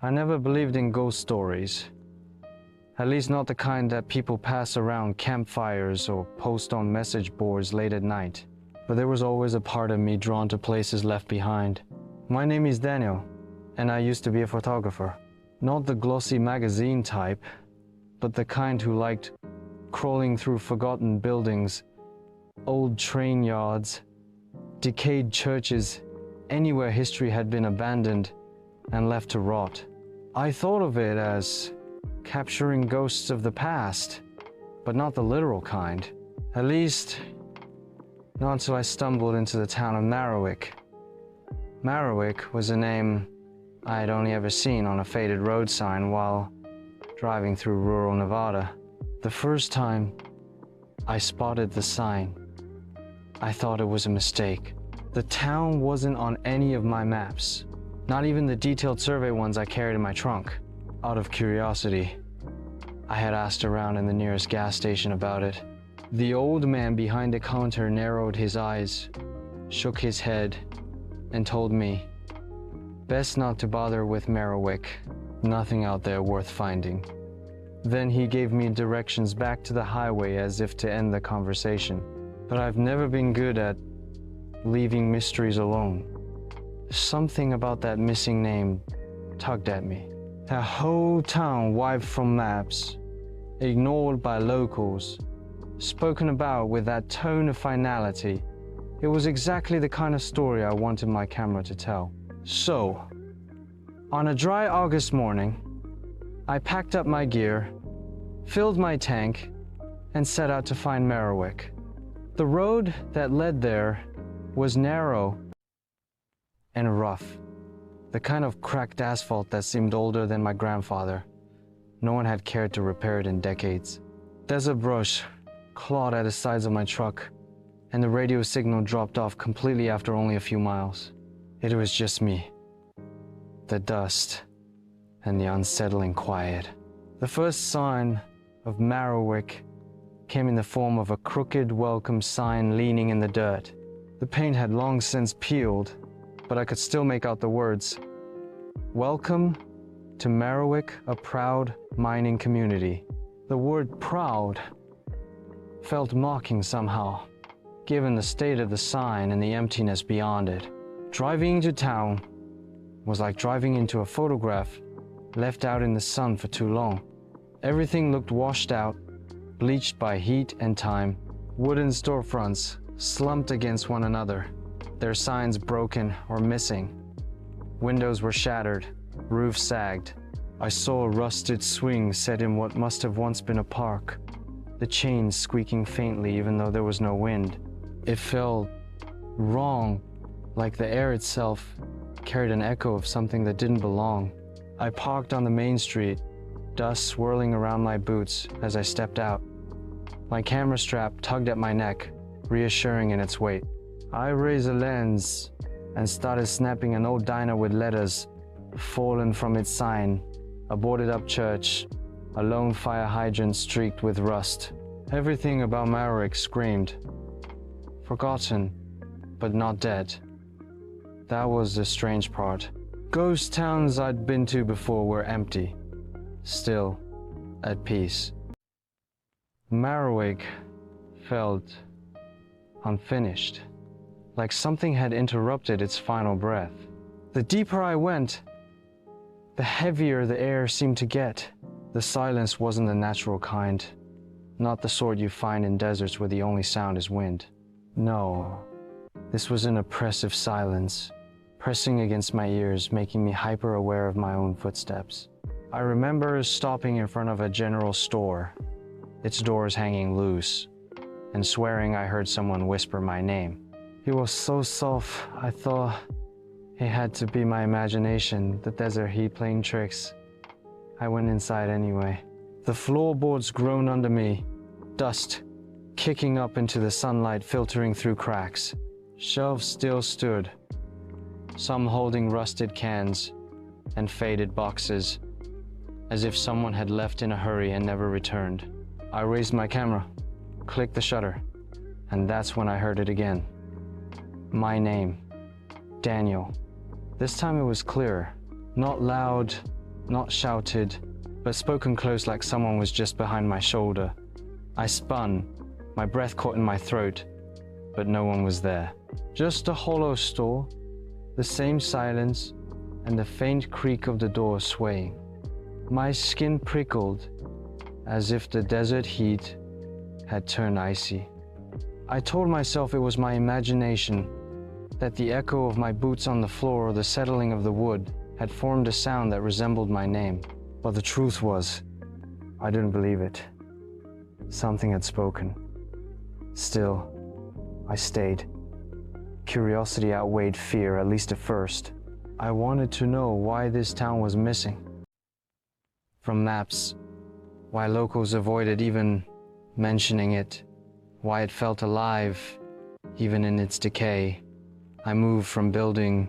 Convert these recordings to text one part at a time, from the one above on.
I never believed in ghost stories. At least not the kind that people pass around campfires or post on message boards late at night. But there was always a part of me drawn to places left behind. My name is Daniel, and I used to be a photographer. Not the glossy magazine type, but the kind who liked crawling through forgotten buildings, old train yards, decayed churches, anywhere history had been abandoned and left to rot. I thought of it as capturing ghosts of the past, but not the literal kind. At least, not until I stumbled into the town of Marrowick. Marrowick was a name I had only ever seen on a faded road sign while driving through rural Nevada. The first time I spotted the sign, I thought it was a mistake. The town wasn't on any of my maps, not even the detailed survey ones I carried in my trunk. Out of curiosity, I had asked around in the nearest gas station about it. The old man behind the counter narrowed his eyes, shook his head, and told me, best not to bother with Marrowick, nothing out there worth finding. Then he gave me directions back to the highway as if to end the conversation. But I've never been good at leaving mysteries alone. Something about that missing name tugged at me. That whole town wiped from maps, ignored by locals, spoken about with that tone of finality. It was exactly the kind of story I wanted my camera to tell. So, on a dry August morning, I packed up my gear, filled my tank, and set out to find Marrowick. The road that led there was narrow and rough, the kind of cracked asphalt that seemed older than my grandfather. No one had cared to repair it in decades. Desert brush clawed at the sides of my truck, and the radio signal dropped off completely after only a few miles. It was just me, the dust, and the unsettling quiet. The first sign of Marrowick came in the form of a crooked welcome sign leaning in the dirt. The paint had long since peeled, but I could still make out the words, "Welcome to Marrowick, a proud mining community." The word proud felt mocking somehow, given the state of the sign and the emptiness beyond it. Driving into town was like driving into a photograph left out in the sun for too long. Everything looked washed out, bleached by heat and time. Wooden storefronts slumped against one another, their signs broken or missing. Windows were shattered, roofs sagged. I saw a rusted swing set in what must have once been a park, the chains squeaking faintly even though there was no wind. It felt wrong, like the air itself carried an echo of something that didn't belong. I parked on the main street, dust swirling around my boots as I stepped out. My camera strap tugged at my neck, reassuring in its weight. I raised a lens and started snapping an old diner with letters fallen from its sign, a boarded up church, a lone fire hydrant streaked with rust. Everything about Marrowick screamed, forgotten, but not dead. That was the strange part. Ghost towns I'd been to before were empty, still at peace. Marrowick felt unfinished, like something had interrupted its final breath. The deeper I went, the heavier the air seemed to get. The silence wasn't the natural kind, not the sort you find in deserts where the only sound is wind. No, this was an oppressive silence, pressing against my ears, making me hyper-aware of my own footsteps. I remember stopping in front of a general store, its doors hanging loose, and swearing I heard someone whisper my name. It was so soft, I thought it had to be my imagination, the desert heat playing tricks. I went inside anyway. The floorboards groaned under me, dust kicking up into the sunlight filtering through cracks. Shelves still stood, some holding rusted cans and faded boxes, as if someone had left in a hurry and never returned. I raised my camera, clicked the shutter, and that's when I heard it again. My name, Daniel. This time it was clearer, not loud, not shouted, but spoken close like someone was just behind my shoulder. I spun, my breath caught in my throat, but no one was there. Just a hollow store, the same silence, and the faint creak of the door swaying. My skin prickled, as if the desert heat had turned icy. I told myself it was my imagination, that the echo of my boots on the floor or the settling of the wood had formed a sound that resembled my name. But the truth was, I didn't believe it. Something had spoken. Still, I stayed. Curiosity outweighed fear, at least at first. I wanted to know why this town was missing. From maps, why locals avoided even mentioning it, why it felt alive, even in its decay. I moved from building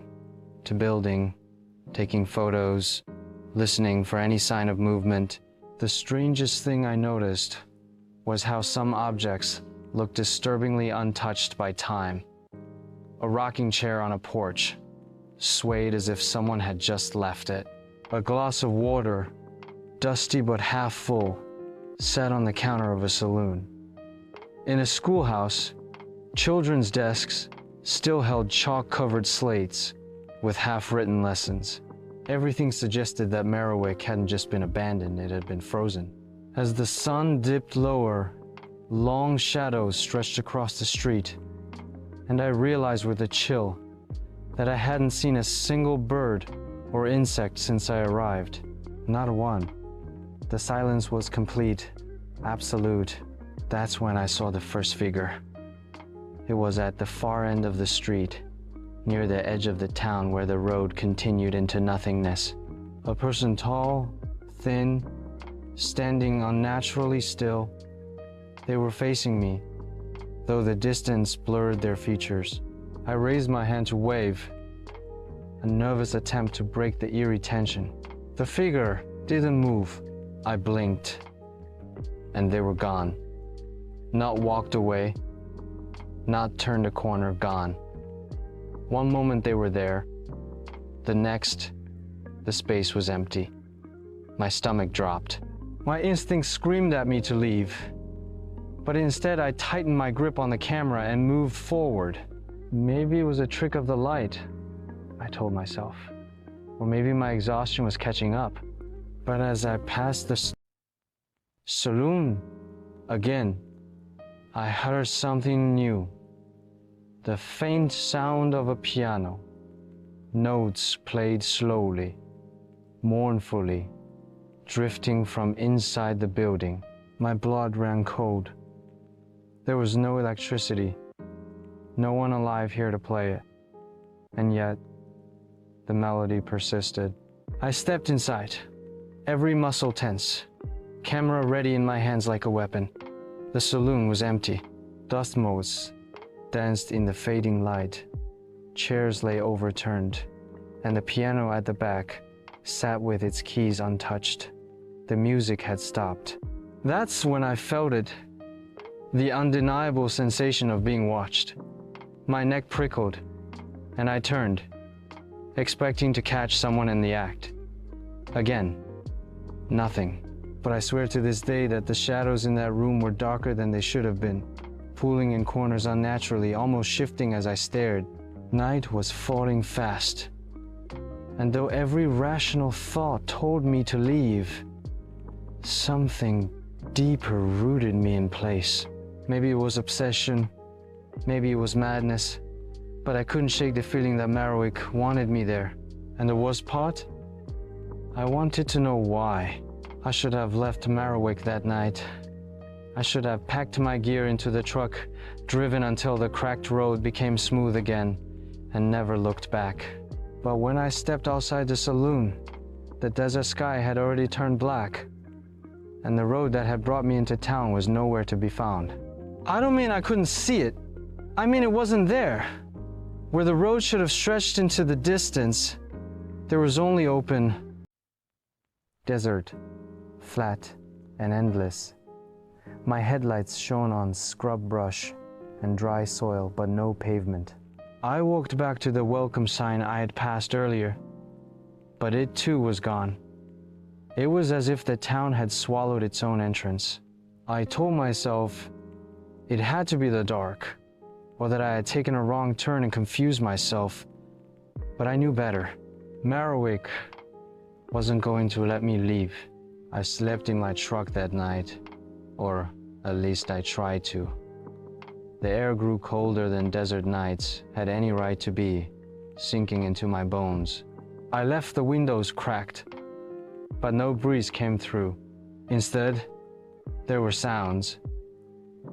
to building, taking photos, listening for any sign of movement. The strangest thing I noticed was how some objects looked disturbingly untouched by time. A rocking chair on a porch, swayed as if someone had just left it. A glass of water, dusty but half full, sat on the counter of a saloon. In a schoolhouse, children's desks still held chalk-covered slates with half-written lessons. Everything suggested that Marrowick hadn't just been abandoned, it had been frozen. As the sun dipped lower, long shadows stretched across the street, and I realized with a chill that I hadn't seen a single bird or insect since I arrived. Not one. The silence was complete, absolute. That's when I saw the first figure. It was at the far end of the street, near the edge of the town where the road continued into nothingness. A person tall, thin, standing unnaturally still. They were facing me, though the distance blurred their features. I raised my hand to wave, a nervous attempt to break the eerie tension. The figure didn't move. I blinked, and they were gone. Not walked away, not turned a corner, gone. One moment they were there, the next, the space was empty. My stomach dropped. My instincts screamed at me to leave, but instead I tightened my grip on the camera and moved forward. Maybe it was a trick of the light, I told myself, or maybe my exhaustion was catching up. But as I passed the saloon again, I heard something new. The faint sound of a piano. Notes played slowly, mournfully, drifting from inside the building. My blood ran cold. There was no electricity, no one alive here to play it. And yet, the melody persisted. I stepped inside, every muscle tense, camera ready in my hands like a weapon. The saloon was empty. Dust motes danced in the fading light. Chairs lay overturned, and the piano at the back sat with its keys untouched. The music had stopped. That's when I felt it, the undeniable sensation of being watched. My neck prickled, and I turned, expecting to catch someone in the act. Again, nothing. But I swear to this day that the shadows in that room were darker than they should have been, pooling in corners unnaturally, almost shifting as I stared. Night was falling fast, and though every rational thought told me to leave, something deeper rooted me in place. Maybe it was obsession, maybe it was madness, but I couldn't shake the feeling that Marrowick wanted me there. And the worst part? I wanted to know why. I should have left Marrowick that night. I should have packed my gear into the truck, driven until the cracked road became smooth again, and never looked back. But when I stepped outside the saloon, the desert sky had already turned black, and the road that had brought me into town was nowhere to be found. I don't mean I couldn't see it. I mean it wasn't there. Where the road should have stretched into the distance, there was only open desert, flat and endless. My headlights shone on scrub brush and dry soil, but no pavement. I walked back to the welcome sign I had passed earlier, but it too was gone. It was as if the town had swallowed its own entrance. I told myself it had to be the dark, or that I had taken a wrong turn and confused myself, but I knew better. Marrowick wasn't going to let me leave. I slept in my truck that night, or at least I tried to. The air grew colder than desert nights had any right to be, sinking into my bones. I left the windows cracked, but no breeze came through. Instead, there were sounds.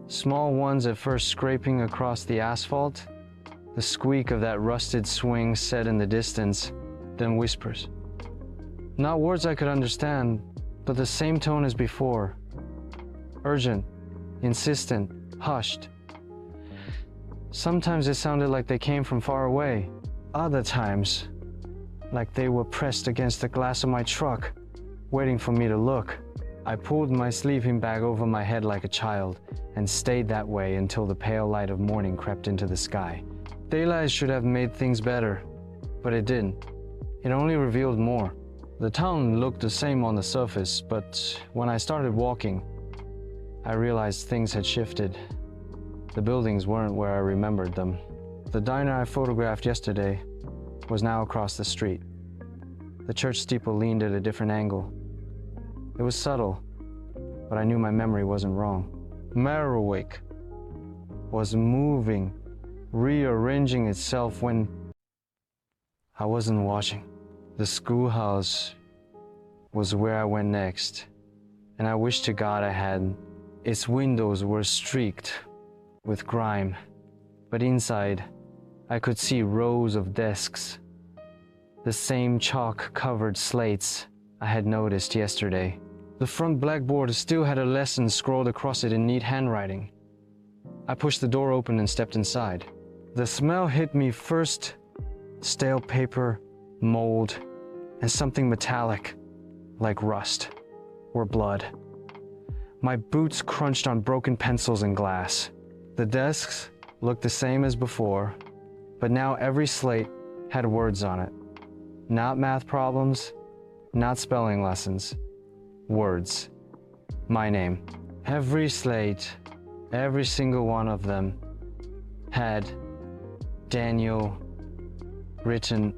Small ones at first scraping across the asphalt, the squeak of that rusted swing set in the distance, then whispers. Not words I could understand, but the same tone as before. Urgent, insistent, hushed. Sometimes it sounded like they came from far away. Other times, like they were pressed against the glass of my truck, waiting for me to look. I pulled my sleeping bag over my head like a child and stayed that way until the pale light of morning crept into the sky. Daylight should have made things better, but it didn't. It only revealed more. The town looked the same on the surface, but when I started walking, I realized things had shifted. The buildings weren't where I remembered them. The diner I photographed yesterday was now across the street. The church steeple leaned at a different angle. It was subtle, but I knew my memory wasn't wrong. Marrowick was moving, rearranging itself when I wasn't watching. The schoolhouse was where I went next, and I wish to God I had. Its windows were streaked with grime, but inside I could see rows of desks, the same chalk-covered slates I had noticed yesterday. The front blackboard still had a lesson scrawled across it in neat handwriting. I pushed the door open and stepped inside. The smell hit me first, stale paper, mold, and something metallic, like rust or blood. My boots crunched on broken pencils and glass. The desks looked the same as before, but now every slate had words on it. Not math problems, not spelling lessons. Words. My name. Every slate, every single one of them, had Daniel written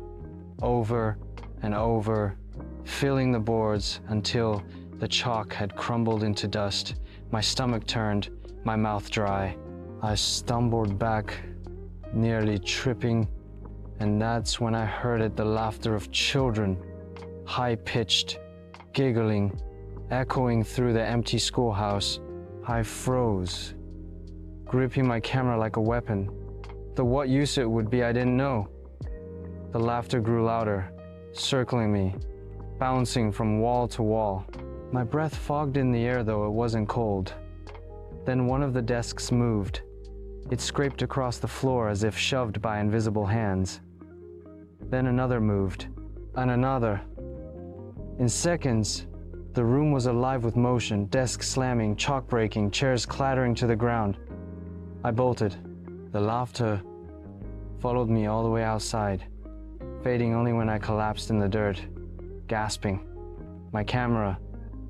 over and over, filling the boards until the chalk had crumbled into dust. My stomach turned, my mouth dry. I stumbled back, nearly tripping, and that's when I heard it, the laughter of children, high-pitched, giggling, echoing through the empty schoolhouse. I froze, gripping my camera like a weapon. What use it would be, I didn't know. The laughter grew louder, circling me, bouncing from wall to wall. My breath fogged in the air, though it wasn't cold. Then one of the desks moved. It scraped across the floor as if shoved by invisible hands. Then another moved, and another. In seconds, the room was alive with motion, desks slamming, chalk breaking, chairs clattering to the ground. I bolted. The laughter followed me all the way outside, fading only when I collapsed in the dirt, gasping. My camera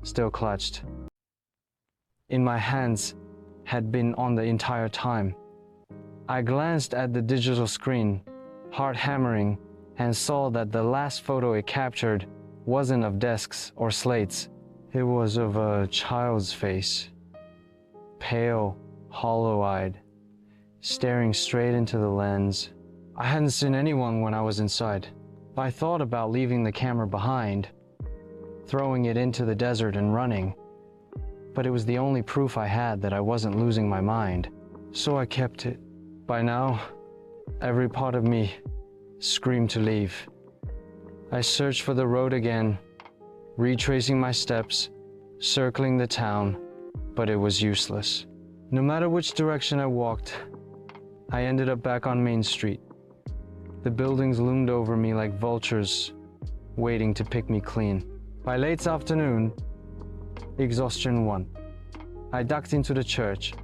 still clutched. In my hands had been on the entire time. I glanced at the digital screen, heart hammering, and saw that the last photo it captured wasn't of desks or slates. It was of a child's face, pale, hollow-eyed, staring straight into the lens. I hadn't seen anyone when I was inside. I thought about leaving the camera behind, throwing it into the desert and running, but it was the only proof I had that I wasn't losing my mind, so I kept it. By now, every part of me screamed to leave. I searched for the road again, retracing my steps, circling the town, but it was useless. No matter which direction I walked, I ended up back on Main Street. The buildings loomed over me like vultures, waiting to pick me clean. By late afternoon, exhaustion won. I ducked into the church,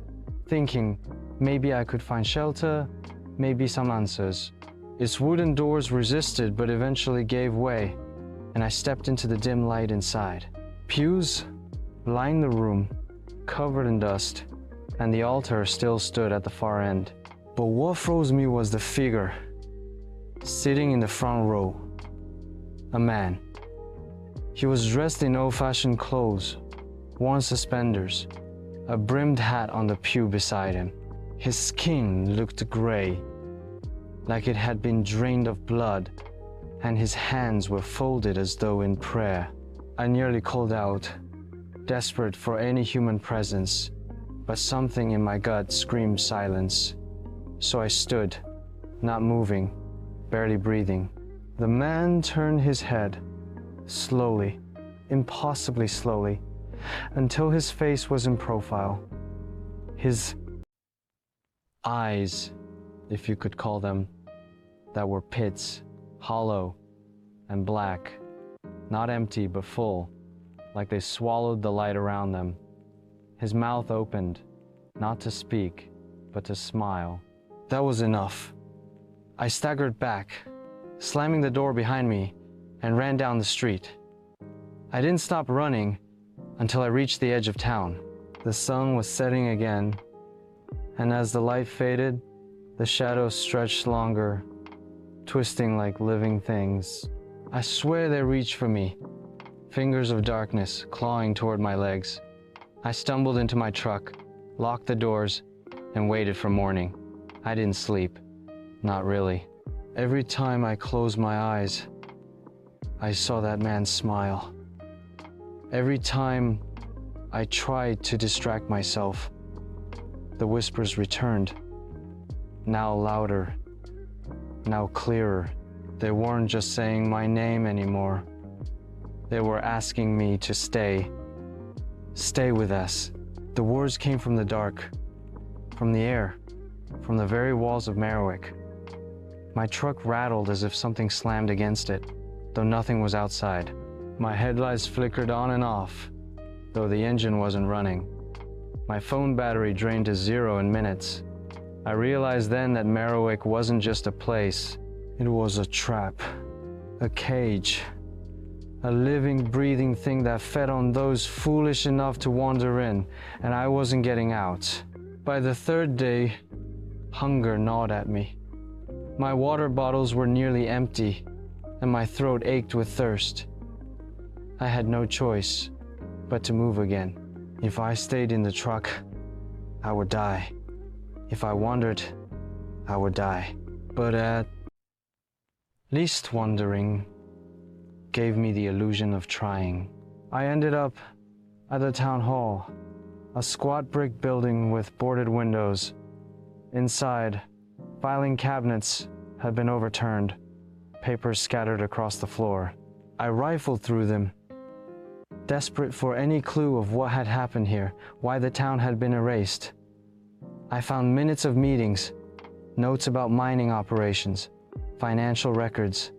thinking maybe I could find shelter, maybe some answers. Its wooden doors resisted but eventually gave way, and I stepped into the dim light inside. pews lined the room, covered in dust, and the altar still stood at the far end. But what froze me was the figure sitting in the front row. A man. He was dressed in old-fashioned clothes, worn suspenders, a brimmed hat on the pew beside him. His skin looked gray, like it had been drained of blood, and his hands were folded as though in prayer. I nearly called out, desperate for any human presence, but something in my gut screamed silence. So I stood, not moving, barely breathing. The man turned his head, slowly, impossibly slowly, until his face was in profile. His eyes, if you could call them, that were pits, hollow and black, not empty but full, like they swallowed the light around them. His mouth opened, not to speak, but to smile. That was enough. I staggered back, slamming the door behind me, and ran down the street. I didn't stop running until I reached the edge of town. The sun was setting again, and as the light faded, the shadows stretched longer, twisting like living things. I swear they reached for me, fingers of darkness clawing toward my legs. I stumbled into my truck, locked the doors, and waited for morning. I didn't sleep. Not really. Every time I closed my eyes, I saw that man smile. Every time I tried to distract myself, the whispers returned, now louder, now clearer. They weren't just saying my name anymore. They were asking me to stay. Stay with us. The words came from the dark, from the air, from the very walls of Marrowick. My truck rattled as if something slammed against it, though nothing was outside. My headlights flickered on and off, though the engine wasn't running. My phone battery drained to 0 in minutes. I realized then that Marrowick wasn't just a place. It was a trap, a cage, a living, breathing thing that fed on those foolish enough to wander in, and I wasn't getting out. By the third day, hunger gnawed at me. My water bottles were nearly empty, and my throat ached with thirst. I had no choice but to move again. If I stayed in the truck, I would die. If I wandered, I would die. But at least wandering gave me the illusion of trying. I ended up at the town hall, a squat brick building with boarded windows. Inside, filing cabinets had been overturned, papers scattered across the floor. I rifled through them, desperate for any clue of what had happened here, why the town had been erased. I found minutes of meetings, notes about mining operations, financial records,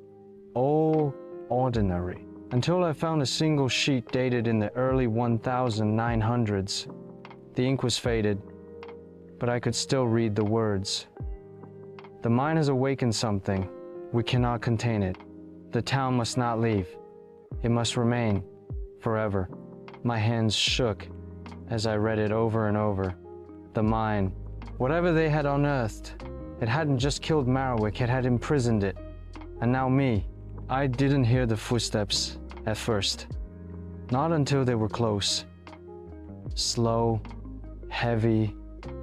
all ordinary, until I found a single sheet dated in the early 1900s. The ink was faded, but I could still read the words. The mine has awakened something. We cannot contain it. The town must not leave. It must remain forever. My hands shook as I read it over and over. The mine, whatever they had unearthed, it hadn't just killed Marrowick, it had imprisoned it. And now me. I didn't hear the footsteps at first. Not until they were close. Slow, heavy,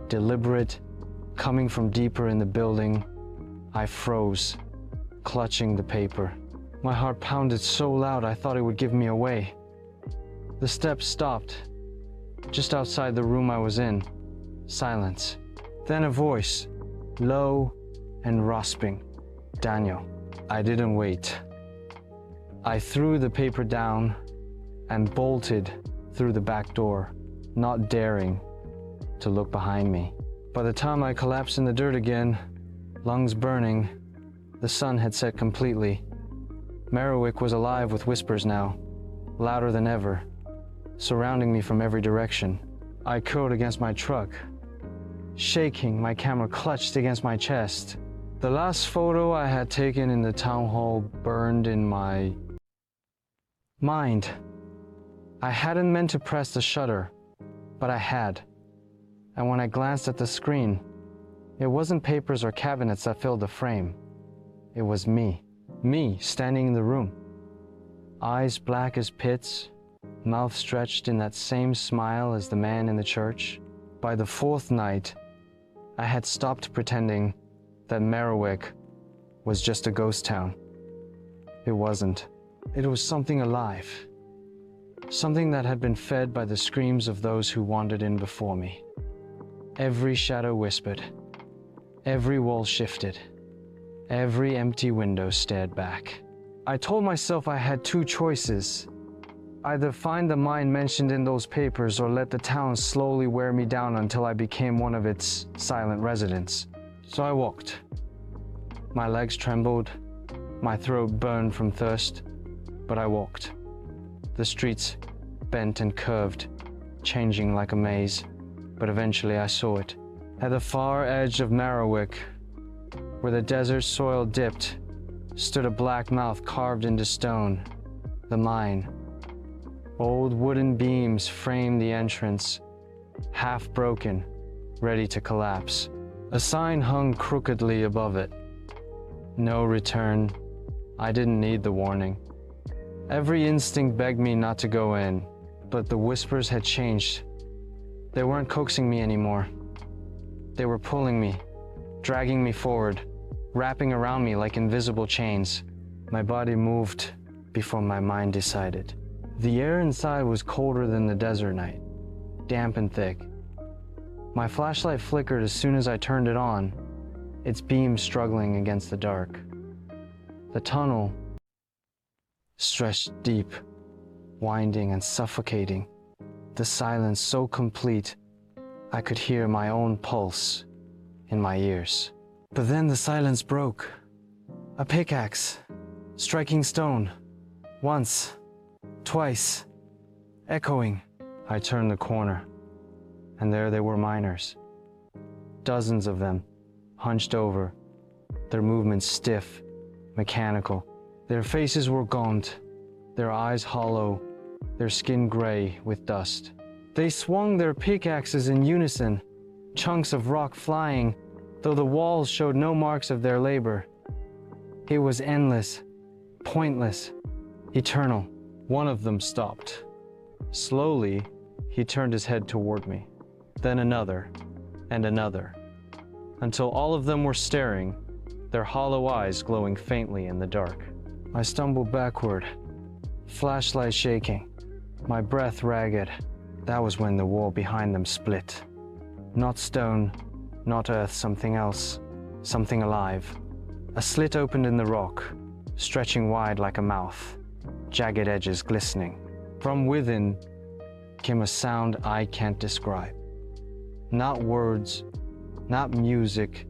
deliberate, coming from deeper in the building. I froze, clutching the paper. My heart pounded so loud I thought it would give me away. The steps stopped, just outside the room I was in. Silence. Then a voice, low and rasping. Daniel. I didn't wait. I threw the paper down and bolted through the back door, not daring to look behind me. By the time I collapsed in the dirt again, lungs burning, the sun had set completely. Marrowick was alive with whispers now, louder than ever, surrounding me from every direction. I curled against my truck, shaking, my camera clutched against my chest. The last photo I had taken in the town hall burned in my mind. I hadn't meant to press the shutter, but I had. And when I glanced at the screen, it wasn't papers or cabinets that filled the frame. It was me. Me standing in the room. Eyes black as pits, mouth stretched in that same smile as the man in the church. By the fourth night, I had stopped pretending that Marrowick was just a ghost town. It wasn't. It was something alive. Something that had been fed by the screams of those who wandered in before me. Every shadow whispered. Every wall shifted. Every empty window stared back. I told myself I had two choices. Either find the mine mentioned in those papers or let the town slowly wear me down until I became one of its silent residents. So I walked. My legs trembled. My throat burned from thirst. But I walked. The streets bent and curved, changing like a maze. But eventually I saw it. At the far edge of Marrowick, where the desert soil dipped, stood a black mouth carved into stone. The mine. Old wooden beams framed the entrance, half broken, ready to collapse. A sign hung crookedly above it. No return. I didn't need the warning. Every instinct begged me not to go in, but the whispers had changed. They weren't coaxing me anymore. They were pulling me, dragging me forward, wrapping around me like invisible chains. My body moved before my mind decided. The air inside was colder than the desert night, damp and thick. My flashlight flickered as soon as I turned it on, its beam struggling against the dark. The tunnel stretched deep, winding and suffocating. The silence so complete, I could hear my own pulse in my ears. But then the silence broke. A pickaxe, striking stone, once, twice, echoing. I turned the corner, and there they were, miners. Dozens of them, hunched over, their movements stiff, mechanical. Their faces were gaunt, their eyes hollow, their skin gray with dust. They swung their pickaxes in unison, chunks of rock flying, though the walls showed no marks of their labor. It was endless, pointless, eternal. One of them stopped. Slowly, he turned his head toward me, then another, and another, until all of them were staring, their hollow eyes glowing faintly in the dark. I stumbled backward, flashlight shaking, my breath ragged. That was when the wall behind them split. Not stone, not earth, something else, something alive. A slit opened in the rock, stretching wide like a mouth, jagged edges glistening. From within came a sound I can't describe. Not words, not music,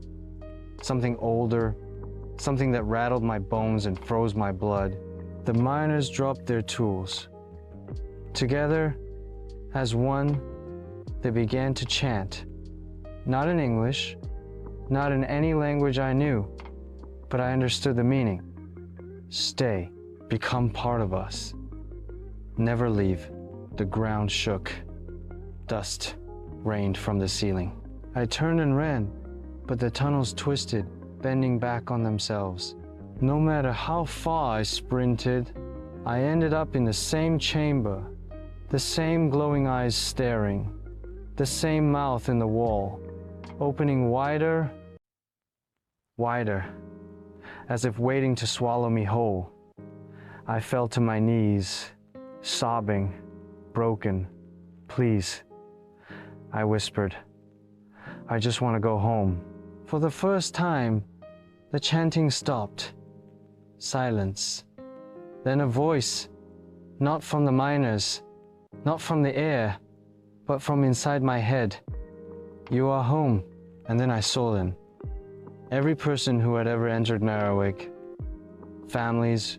something older, something that rattled my bones and froze my blood. The miners dropped their tools. Together, as one, they began to chant. Not in English, not in any language I knew, but I understood the meaning. Stay, become part of us. Never leave. The ground shook. Dust rained from the ceiling. I turned and ran, but the tunnels twisted, bending back on themselves. No matter how far I sprinted, I ended up in the same chamber, the same glowing eyes staring, the same mouth in the wall, opening wider, wider, as if waiting to swallow me whole. I fell to my knees, sobbing, broken. Please, I whispered. I just want to go home. For the first time, the chanting stopped. Silence. Then a voice, not from the miners, not from the air, but from inside my head. You are home. And then I saw them. Every person who had ever entered Marrowick. Families,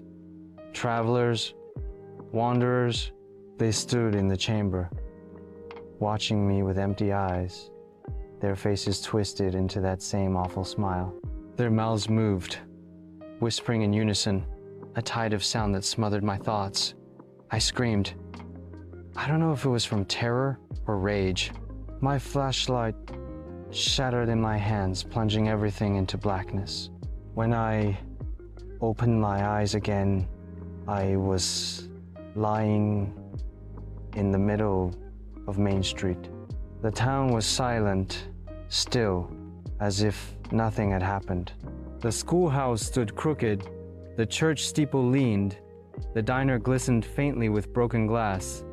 travelers, wanderers, they stood in the chamber, watching me with empty eyes, their faces twisted into that same awful smile. Their mouths moved, whispering in unison, a tide of sound that smothered my thoughts. I screamed, I don't know if it was from terror or rage. My flashlight shattered in my hands, plunging everything into blackness. When I opened my eyes again, I was lying in the middle of Main Street. The town was silent, still, as if nothing had happened. The schoolhouse stood crooked, the church steeple leaned, the diner glistened faintly with broken glass.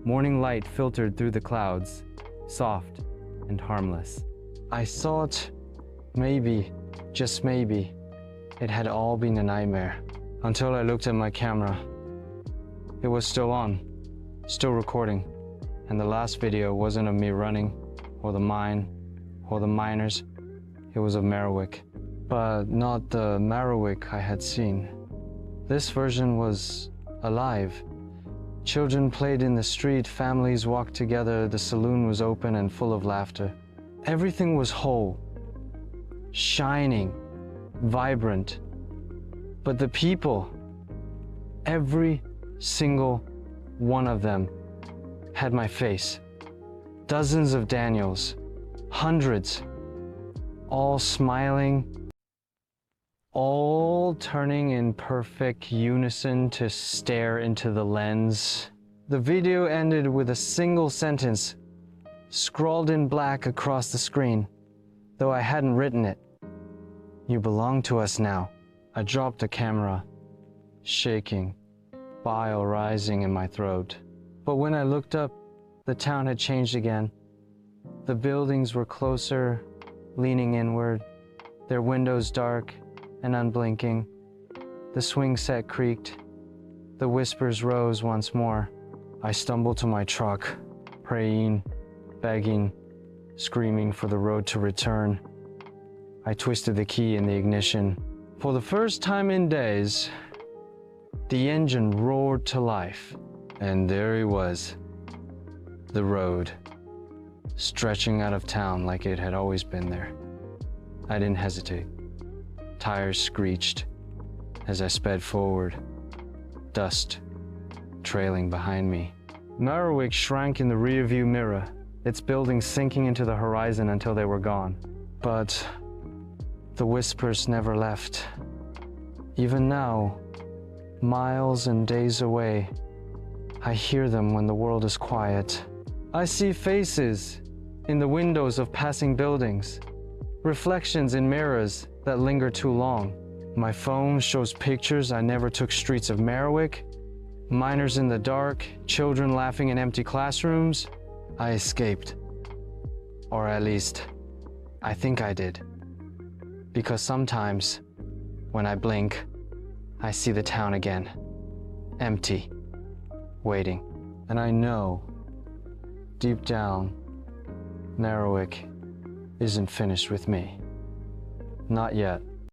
Morning light filtered through the clouds, soft and harmless. I thought maybe, just maybe, it had all been a nightmare, until I looked at my camera. It was still on, still recording, and the last video wasn't of me running, or the mine, or the miners. It was of Marrowick, but not the Marrowick I had seen. This version was alive. Children played in the street, families walked together, the saloon was open and full of laughter. Everything was whole, shining, vibrant. But the people, every single one of them, had my face. Dozens of Daniels, hundreds, all smiling, all turning in perfect unison to stare into the lens. The video ended with a single sentence, scrawled in black across the screen, though I hadn't written it. "You belong to us now." I dropped the camera, shaking, bile rising in my throat. But when I looked up, the town had changed again. The buildings were closer, leaning inward, their windows dark and unblinking. The swing set creaked. The whispers rose once more. I stumbled to my truck, praying, begging, screaming for the road to return. I twisted the key in the ignition. For the first time in days, the engine roared to life, and there he was, the road, stretching out of town like it had always been there. I didn't hesitate. Tires screeched as I sped forward, dust trailing behind me. Marrowick shrank in the rearview mirror, its buildings sinking into the horizon until they were gone. But the whispers never left. Even now, miles and days away, I hear them when the world is quiet. I see faces in the windows of passing buildings, reflections in mirrors that linger too long. My phone shows pictures I never took streets of Marrowick, miners in the dark, children laughing in empty classrooms. I escaped. Or at least, I think I did. Because sometimes, when I blink, I see the town again, empty, waiting. And I know, deep down, Marrowick isn't finished with me. Not yet.